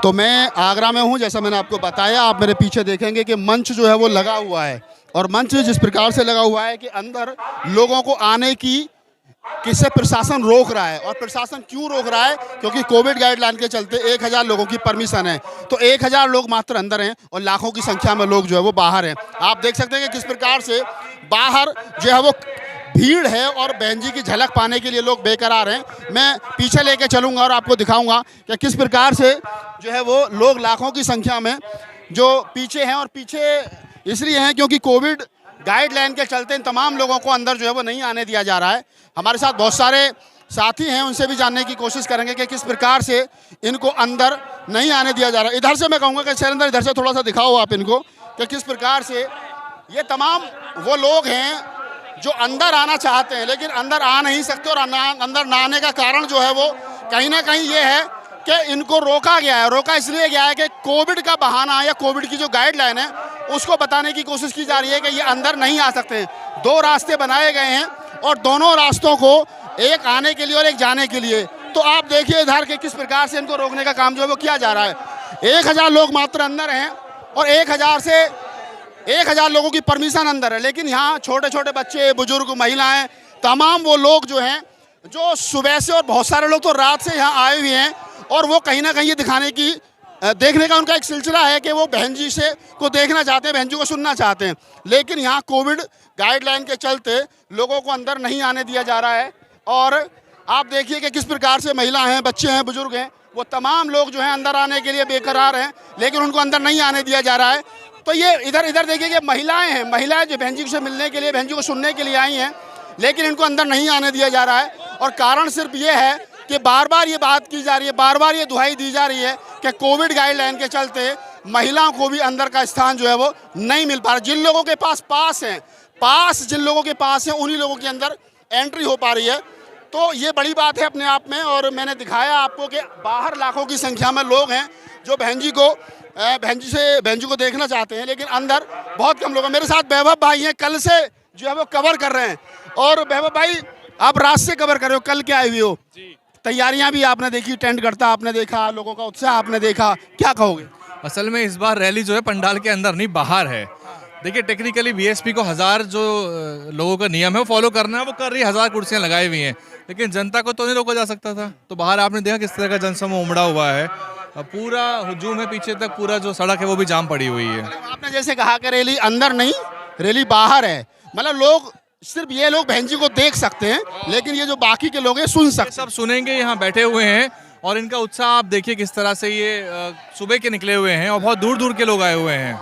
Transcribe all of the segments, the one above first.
तो मैं आगरा में हूँ, जैसा मैंने आपको बताया। आप मेरे पीछे देखेंगे कि मंच जो है वो लगा हुआ है, और मंच जिस प्रकार से लगा हुआ है कि अंदर लोगों को आने की किससे प्रशासन रोक रहा है। और प्रशासन क्यों रोक रहा है? क्योंकि कोविड गाइडलाइन के चलते 1000 लोगों की परमिशन है, तो 1000 लोग मात्र अंदर हैं और लाखों की संख्या में लोग जो है वो बाहर हैं। आप देख सकते हैं कि किस प्रकार से बाहर जो है वो भीड़ है, और बहन जी की झलक पाने के लिए लोग बेकरार हैं। मैं पीछे लेके चलूँगा और आपको दिखाऊँगा कि किस प्रकार से जो है वो लोग लाखों की संख्या में जो पीछे हैं, और पीछे इसलिए हैं क्योंकि कोविड गाइडलाइन के चलते इन तमाम लोगों को अंदर जो है वो नहीं आने दिया जा रहा है। हमारे साथ बहुत सारे साथी हैं, उनसे भी जानने की कोशिश करेंगे कि किस प्रकार से इनको अंदर नहीं आने दिया जा रहा है। इधर से मैं कहूँगा कि शैलेंद्र, इधर से थोड़ा सा दिखाओ आप इनको कि किस प्रकार से ये तमाम वो लोग हैं जो अंदर आना चाहते हैं लेकिन अंदर आ नहीं सकते। और अंदर ना आने का कारण जो है वो कहीं ना कहीं ये है कि इनको रोका गया है। रोका इसलिए गया है कि कोविड का बहाना या कोविड की जो गाइडलाइन है उसको बताने की कोशिश की जा रही है कि ये अंदर नहीं आ सकते। 2 रास्ते बनाए गए हैं, और दोनों रास्तों को, एक आने के लिए और एक जाने के लिए। तो आप देखिए इधर के किस प्रकार से इनको रोकने का काम जो है वो किया जा रहा है। 1000 लोग मात्र अंदर हैं, और 1000 लोगों की परमिशन अंदर है, लेकिन यहाँ छोटे छोटे बच्चे, बुजुर्ग, महिलाएं, तमाम वो लोग जो हैं जो सुबह से, और बहुत सारे लोग तो रात से यहाँ आए हुए हैं, और वो कहीं ना कहीं ये देखने का उनका एक सिलसिला है कि वो बहन जी से को देखना चाहते हैं, बहन जी को सुनना चाहते हैं। लेकिन यहाँ कोविड गाइडलाइन के चलते लोगों को अंदर नहीं आने दिया जा रहा है। और आप देखिए कि किस प्रकार से महिला हैं, बच्चे हैं, बुजुर्ग हैं, वो तमाम लोग जो हैं अंदर आने के लिए बेकरार हैं, लेकिन उनको अंदर नहीं आने दिया जा रहा है। तो ये इधर देखिए कि महिलाएं हैं, महिलाएं जो बहन जी से मिलने के लिए, बहन जी को सुनने के लिए आई हैं, लेकिन इनको अंदर नहीं आने दिया जा रहा है। और कारण सिर्फ ये है कि बार बार ये बात की जा रही है, बार बार ये दुहाई दी जा रही है कि कोविड गाइडलाइन के चलते महिलाओं को भी अंदर का स्थान जो है वो नहीं मिल पा रहा। जिन लोगों के पास हैं, जिन लोगों के पास हैं, उन्हीं लोगों के अंदर एंट्री हो पा रही है। तो ये बड़ी बात है अपने आप में। और मैंने दिखाया आपको कि बाहर लाखों की संख्या में लोग हैं जो बहन जी को देखना चाहते हैं, लेकिन अंदर बहुत कम लोग हैं। मेरे साथ वैभव भाई हैं, कल से जो है वो कवर कर रहे हैं। और वैभव भाई, आप रात से कवर कर रहे हो, कल क्या आए हुए हो? तैयारियां भी आपने देखी, टेंट करता आपने देखा, लोगों का उत्साह आपने देखा, क्या कहोगे? असल में इस बार रैली जो है पंडाल के अंदर नहीं, बाहर है। देखिए, टेक्निकली बीएसपी को 1000 जो लोगों का नियम है वो फॉलो करना है, वो कर रही है, 1000 कुर्सियां लगाई हुई हैं, लेकिन जनता को तो नहीं रोका जा सकता था। तो बाहर आपने देखा किस तरह का जनसमूह उमड़ा हुआ है, पूरा हुजूम है, पीछे तक पूरा जो सड़क है वो भी जाम पड़ी हुई है। आपने जैसे कहा कि रैली अंदर नहीं, रैली बाहर है, मतलब लोग, सिर्फ ये लोग बहन जी को देख सकते हैं, लेकिन ये जो बाकी के लोग हैं सुन सकते हैं। सब सुनेंगे, यहाँ बैठे हुए हैं, और इनका उत्साह आप देखिए किस तरह से ये सुबह के निकले हुए हैं, और बहुत दूर दूर के लोग आए हुए हैं।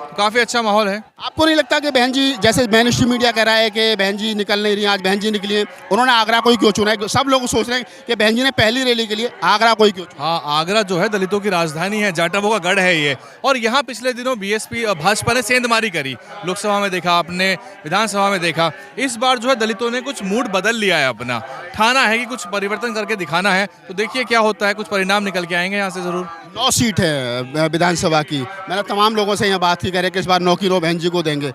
तो काफ़ी अच्छा माहौल है। आपको नहीं लगता कि बहन जी, जैसे मेन स्ट्रीम मीडिया कह रहा है कि बहन जी निकल नहीं रही, आज बहन जी निकली है, उन्होंने आगरा को ही क्यों चुना है? सब लोग सोच रहे हैं कि बहन जी ने पहली रैली के लिए आगरा को ही क्यों चुना? हाँ, आगरा जो है दलितों की राजधानी है, जाटवों का गढ़ है ये। और यहाँ पिछले दिनों बीएसपी भाजपा ने सेंधमारी करी, लोकसभा में देखा आपने, विधानसभा में देखा। इस बार जो है दलितों ने कुछ मूड बदल लिया है अपना, ठाना है कि कुछ परिवर्तन करके दिखाना है। तो देखिए क्या होता है, कुछ परिणाम निकल के आएंगे यहाँ से ज़रूर। 9 सीट है विधानसभा की। मैंने तमाम लोगों से यहाँ बात की, करे कि इस बार 9 की 9 बहन जी को देंगे,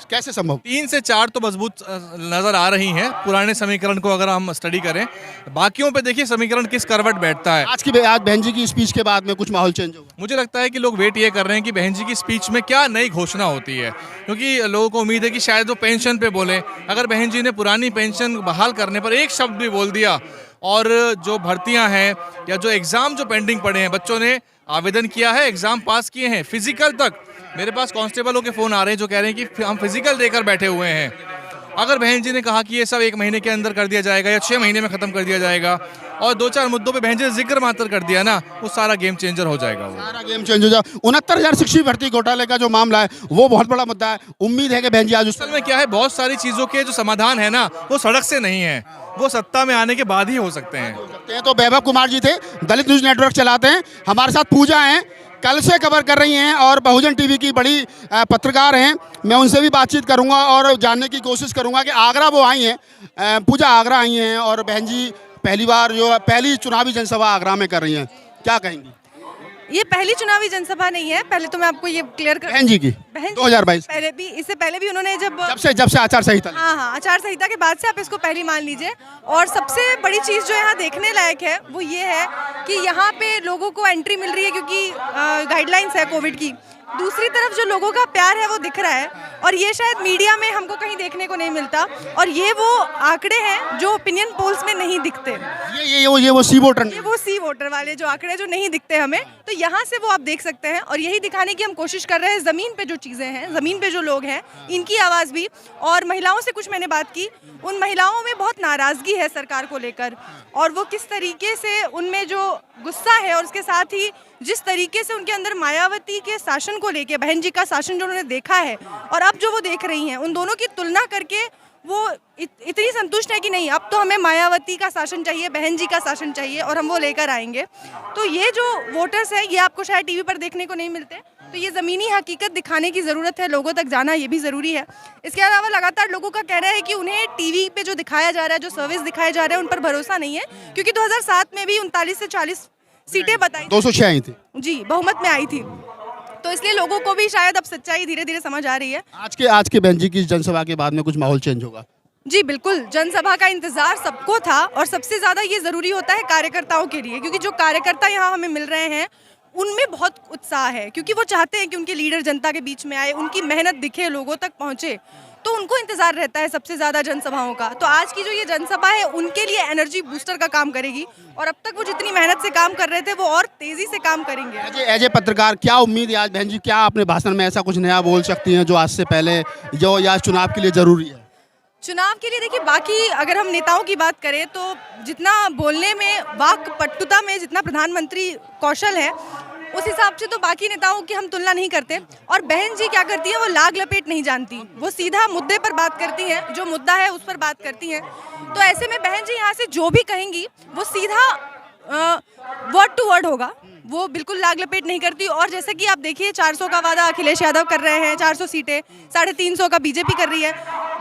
कैसे संभव? 3 से 4 तो मजबूत नजर आ रही हैं पुराने समीकरण को अगर हम स्टडी करें। बाकियों पे देखिए समीकरण किस करवट बैठता है। आज बहन जी की स्पीच के बाद में कुछ माहौल चेंज होगा। मुझे लगता है कि लोग वेट ये कर रहे हैं कि बहन जी की स्पीच में क्या नई घोषणा होती है, क्योंकि लोगों को उम्मीद है कि शायद वो पेंशन पे बोले। अगर बहन जी ने पुरानी पेंशन बहाल करने पर एक शब्द भी बोल दिया, और जो भर्तियां हैं या जो एग्ज़ाम जो पेंडिंग पड़े हैं, बच्चों ने आवेदन किया है, एग्ज़ाम पास किए हैं, फिजिकल तक, मेरे पास कांस्टेबलों के फ़ोन आ रहे हैं जो कह रहे हैं कि हम फिजिकल देकर बैठे हुए हैं। अगर बहन जी ने कहा कि ये सब 1 महीने के अंदर कर दिया जाएगा या 6 महीने में ख़त्म कर दिया जाएगा, और 2-4 मुद्दों पे बहन जी ने जिक्र मात्र कर दिया ना, वो सारा गेम चेंजर हो जाएगा। वो सारा गेम चेंज हो जाएगा। 69,000 शिक्षक भर्ती घोटाले का जो मामला है वो बहुत बड़ा मुद्दा है। उम्मीद है कि बहन जी आज असल में क्या है, बहुत सारी चीज़ों के जो समाधान है ना, वो सड़क से नहीं है, वो सत्ता में आने के बाद ही हो सकते हैं। तो वैभव कुमार जी थे, दलित न्यूज़ नेटवर्क चलाते हैं, हमारे साथ पूजा हैं, कल से कवर कर रही हैं और बहुजन टीवी की बड़ी पत्रकार हैं। मैं उनसे भी बातचीत करूंगा और जानने की कोशिश करूंगा कि आगरा वो आई हैं, पूजा आगरा आई हैं, और बहन जी पहली बार जो पहली चुनावी जनसभा आगरा में कर रही हैं, क्या कहेंगी? ये पहली चुनावी जनसभा नहीं है, पहले तो मैं आपको ये क्लियर कर बहन जी की बहन 2022 पहले भी, इससे पहले भी उन्होंने जब से आचार संहिता लगी। हाँ, आचार संहिता के बाद से आप इसको पहली मान लीजिए। और सबसे बड़ी चीज़ जो यहाँ देखने लायक है वो ये है कि यहाँ पे लोगों को एंट्री मिल रही है क्योंकि गाइडलाइंस है कोविड की। दूसरी तरफ जो लोगों का प्यार है वो दिख रहा है, और ये शायद मीडिया में हमको कहीं देखने को नहीं मिलता, और ये वो आंकड़े हैं जो ओपिनियन पोल्स में नहीं दिखते। वो सी वोटर, ये वो सी वोटर वाले जो आंकड़े जो नहीं दिखते हमें, तो यहाँ से वो आप देख सकते हैं। और यही दिखाने की हम कोशिश कर रहे हैं, ज़मीन पे जो चीज़ें हैं, ज़मीन पे जो लोग हैं, इनकी आवाज़ भी। और महिलाओं से कुछ मैंने बात की, उन महिलाओं में बहुत नाराज़गी है सरकार को लेकर, और वो किस तरीके से उनमें जो गुस्सा है, और उसके साथ ही जिस तरीके से उनके अंदर मायावती के शासन को लेके, बहन जी का शासन जो उन्होंने देखा है और अब जो वो देख रही हैं, उन दोनों की तुलना करके वो इतनी संतुष्ट है कि नहीं, अब तो हमें मायावती का शासन चाहिए, बहन जी का शासन चाहिए, और हम वो लेकर आएंगे। तो ये जो वोटर्स हैं, ये आपको शायद टीवी पर देखने को नहीं मिलते, तो ये ज़मीनी हकीकत दिखाने की ज़रूरत है, लोगों तक जाना ये भी ज़रूरी है। इसके अलावा लगातार लोगों का कहना है कि उन्हें टीवी पे जो दिखाया जा रहा है, जो सर्विस दिखाए जा रहे हैं, उन पर भरोसा नहीं है, क्योंकि 2007 में भी 39 से 40 सीटें बताई, 206 आई थी जी, बहुमत में आई थी। तो इसलिए लोगों को भी शायद अब सच्चाई धीरे धीरे समझ आ रही है। आज के बहन जी की जनसभा के बाद में कुछ माहौल चेंज होगा? जी बिल्कुल, जनसभा का इंतजार सबको था, और सबसे ज़्यादा ये ज़रूरी होता है कार्यकर्ताओं के लिए, क्योंकि जो कार्यकर्ता यहाँ हमें मिल रहे हैं उनमें बहुत उत्साह है, क्योंकि वो चाहते हैं कि उनके लीडर जनता के बीच में आए, उनकी मेहनत दिखे, लोगों तक पहुँचे, तो उनको इंतजार रहता है सबसे ज़्यादा जनसभाओं का। तो आज की जो ये जनसभा है उनके लिए एनर्जी बूस्टर का काम करेगी, और अब तक वो जितनी मेहनत से काम कर रहे थे वो और तेज़ी से काम करेंगे। एज ए पत्रकार क्या उम्मीद है आज बहन जी, क्या अपने भाषण में ऐसा कुछ नया बोल सकती हैं जो आज से पहले जो या चुनाव के लिए ज़रूरी है? चुनाव के लिए देखिए, बाकी अगर हम नेताओं की बात करें तो जितना बोलने में, वाक पटुता में जितना प्रधानमंत्री कौशल है, उस हिसाब से तो बाकी नेताओं की हम तुलना नहीं करते। और बहन जी क्या करती हैं, वो लाग लपेट नहीं जानती, वो सीधा मुद्दे पर बात करती हैं, जो मुद्दा है उस पर बात करती हैं। तो ऐसे में बहन जी यहाँ से जो भी कहेंगी वो सीधा वर्ड टू वर्ड होगा, वो बिल्कुल लाग लपेट नहीं करती। और जैसे कि आप देखिए, 400 का वादा अखिलेश यादव कर रहे हैं, 400 सीटें, 350 का बीजेपी कर रही है।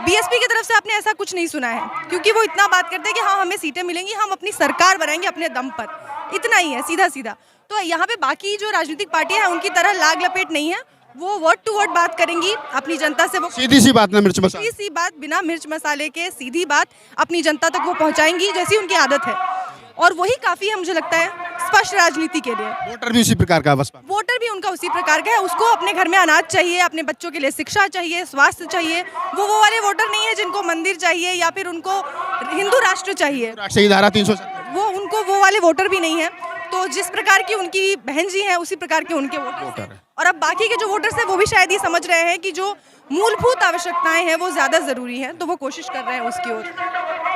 बीएसपी की तरफ से आपने ऐसा कुछ नहीं सुना है, क्योंकि वो इतना बात करते हैं कि हाँ हमें सीटें मिलेंगी, हम अपनी सरकार बनाएंगे अपने दम पर, इतना ही है, सीधा सीधा। तो यहाँ पे बाकी जो राजनीतिक पार्टियां हैं उनकी तरह लाग लपेट नहीं है, वो वर्ड टू वर्ड बात करेंगी अपनी जनता से, वो सीधी सी बात ना मिर्च मसाला, सीधी सी बात, बिना मिर्च मसाले के सीधी बात अपनी जनता तक वो पहुँचाएंगी, जैसी उनकी आदत है। और वही काफ़ी है मुझे लगता है स्पष्ट राजनीति के लिए। वोटर भी उसी प्रकार का, बस वोटर भी उनका उसी प्रकार का है, उसको अपने घर में अनाज चाहिए, अपने बच्चों के लिए शिक्षा चाहिए, स्वास्थ्य चाहिए। वो वाले वोटर नहीं है जिनको मंदिर चाहिए या फिर उनको हिंदू राष्ट्र चाहिए, धारा 370, वो उनको वो वाले वोटर भी नहीं है। तो जिस प्रकार की उनकी बहन जी हैं उसी प्रकार के उनके वोटर हैं। और अब बाकी के जो वोटर्स हैं वो भी शायद ये समझ रहे हैं कि जो मूलभूत आवश्यकताएं हैं वो ज़्यादा ज़रूरी हैं, तो वो कोशिश कर रहे हैं उसकी ओर।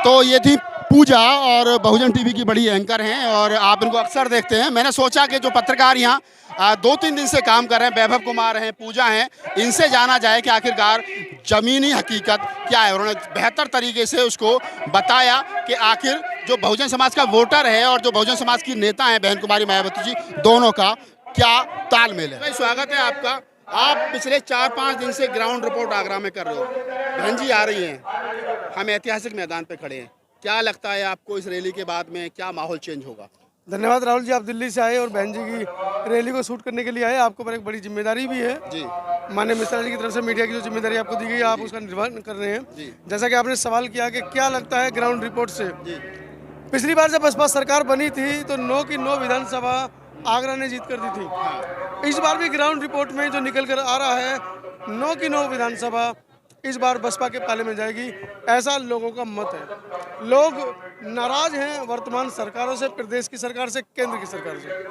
तो ये थी पूजा, और बहुजन टीवी की बड़ी एंकर हैं और आप इनको अक्सर देखते हैं। मैंने सोचा कि जो पत्रकार यहाँ 2-3 दिन से काम कर रहे हैं, वैभव कुमार हैं, पूजा हैं, इनसे जाना जाए कि आखिरकार ज़मीनी हकीकत क्या है। उन्होंने बेहतर तरीके से उसको बताया कि आखिर जो बहुजन समाज का वोटर है और जो बहुजन समाज की नेता हैं बहन कुमारी मायावती जी, दोनों का क्या तालमेल है। स्वागत है आपका। आप पिछले 4-5 दिन से ग्राउंड रिपोर्ट आगरा में कर रहे हो, बहन जी आ रही हैं, हम ऐतिहासिक मैदान पे खड़े हैं, क्या लगता है आपको इस रैली के बाद में क्या माहौल चेंज होगा? धन्यवाद राहुल जी, आप दिल्ली से आए और बहन जी की रैली को शूट करने के लिए आए। आपको पर एक बड़ी जिम्मेदारी भी है जी, माननीय मिश्रा जी की तरफ से मीडिया की जो जिम्मेदारी आपको दी गई है, आप उसका निर्वहन कर रहे हैं। जैसा कि आपने सवाल किया कि क्या लगता है ग्राउंड रिपोर्ट से, पिछली बार जब बसपा सरकार बनी थी तो 9 की 9 विधानसभा आगरा ने जीत कर दी थी। इस बार भी ग्राउंड रिपोर्ट में जो निकल कर आ रहा है, 9 की 9 विधानसभा इस बार बसपा के पाले में जाएगी, ऐसा लोगों का मत है। लोग नाराज हैं वर्तमान सरकारों से, प्रदेश की सरकार से, केंद्र की सरकार से।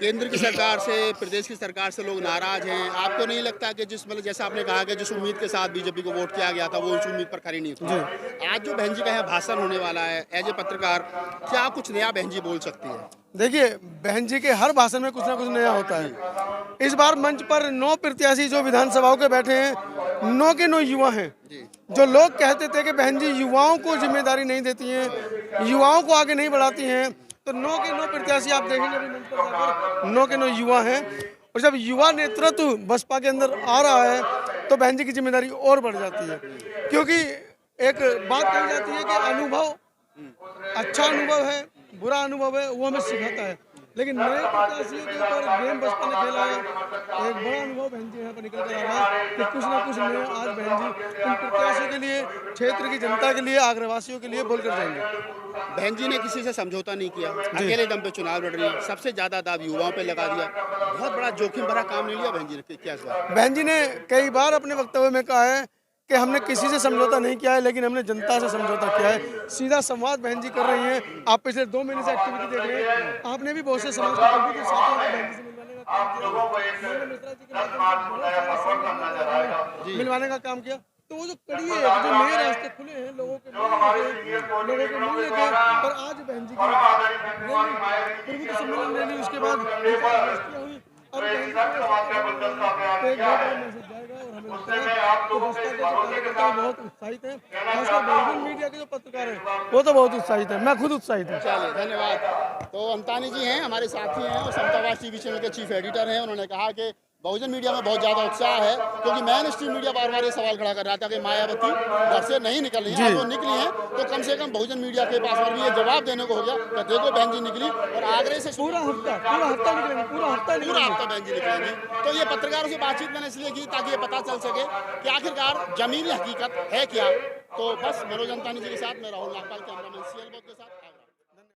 केंद्र की सरकार से, प्रदेश की सरकार से लोग नाराज हैं। आपको नहीं लगता कि जिस मतलब जैसा आपने कहा कि जिस उम्मीद के साथ बीजेपी को वोट किया गया था वो उस उम्मीद पर खरी नहीं थी? आज जो बहन जी का यहाँ भाषण होने वाला है, एज ए पत्रकार क्या कुछ नया बहन जी बोल सकती है? देखिए, बहन जी के हर भाषण में कुछ ना कुछ नया होता है। इस बार मंच पर 9 प्रत्याशी जो विधानसभाओं के बैठे हैं, 9 के 9 युवा हैं। जो लोग कहते थे कि बहन जी युवाओं को जिम्मेदारी नहीं देती हैं, युवाओं को आगे नहीं बढ़ाती हैं, तो 9 के 9 प्रत्याशी आप देखेंगे अभी मंच पर जाकर 9 के 9 युवा हैं। और जब युवा नेतृत्व बसपा के अंदर आ रहा है तो बहन जी की जिम्मेदारी और बढ़ जाती है, क्योंकि एक बात कही जाती है कि अनुभव, अच्छा अनुभव है, बुरा अनुभव है, वो हमें सिखाता है, लेकिन नए प्रत्याशियों के ऊपर गेम बसपा ने खेला है। एक बड़ा अनुभव बहन जी यहाँ पर निकल कर आ रहा है कि कुछ ना कुछ नया आज बहन जी इन प्रत्याशियों के लिए, क्षेत्र की जनता के लिए, आगरवासियों के लिए बोलकर जाएंगे। बहन जी ने किसी से समझौता नहीं किया, अकेले दम पे चुनाव लड़ रही है, सबसे ज्यादा दाव युवाओं पे लगा दिया, बहुत बड़ा जोखिम भरा काम नहीं लिया बहन जी ने, क्या इस बार? बहन जी ने कई बार अपने वक्तव्य में कहा है कि हमने किसी से समझौता नहीं किया है, लेकिन हमने जनता से समझौता किया है। सीधा संवाद बहन जी कर रही हैं। आप पिछले 2 महीने से एक्टिविटी देख रहे हैं। आपने भी बहुत से समाज के लोगों के साथ बहन जी से मिलवाने का काम किया, माननीय मिश्रा जी के माध्यम से बहुत सारे संगठन मिलवाने का काम किया। तो वो जो कड़ी है, जो नए रास्ते खुले हैं लोगों के मिलने के, और आज बहन जी की प्रबुद्ध सम्मेलन रैली, उसके बाद हुई, अब बहन जी को एक बहुत बड़ा मैसेज जाएगा। और हमें लगता है कि बसपा के जो कार्यकर्ता हैं बहुत उत्साहित हैं, खासकर बहुजन मीडिया के जो पत्रकार हैं वो तो बहुत उत्साहित है, मैं खुद उत्साहित हूँ। चलिए धन्यवाद। तो अंतानी जी हैं, हमारे साथी हैं और समतावाद टीवी चैनल के चीफ एडिटर हैं। उन्होंने कहा कि बहुजन मीडिया में बहुत ज़्यादा उत्साह है, क्योंकि मेन स्ट्रीम मीडिया बार बार ये सवाल खड़ा कर रहा था कि मायावती घर से नहीं निकल रही है, वो निकली हैं तो कम से कम बहुजन मीडिया के पास और भी ये जवाब देने को हो गया कि देखो बहन जी निकली और आगरे से पूरा हफ्ता निकलेंगे, पूरा हफ्ता बहन जी निकलेंगी। तो ये पत्रकारों से बातचीत मैंने इसलिए की ताकि ये पता चल सके कि आखिरकार जमीनी हकीकत है क्या। तो बस मनोज अंतानी जी के साथ मैं राहुल नागपाल, कैमरामैन CL के साथ।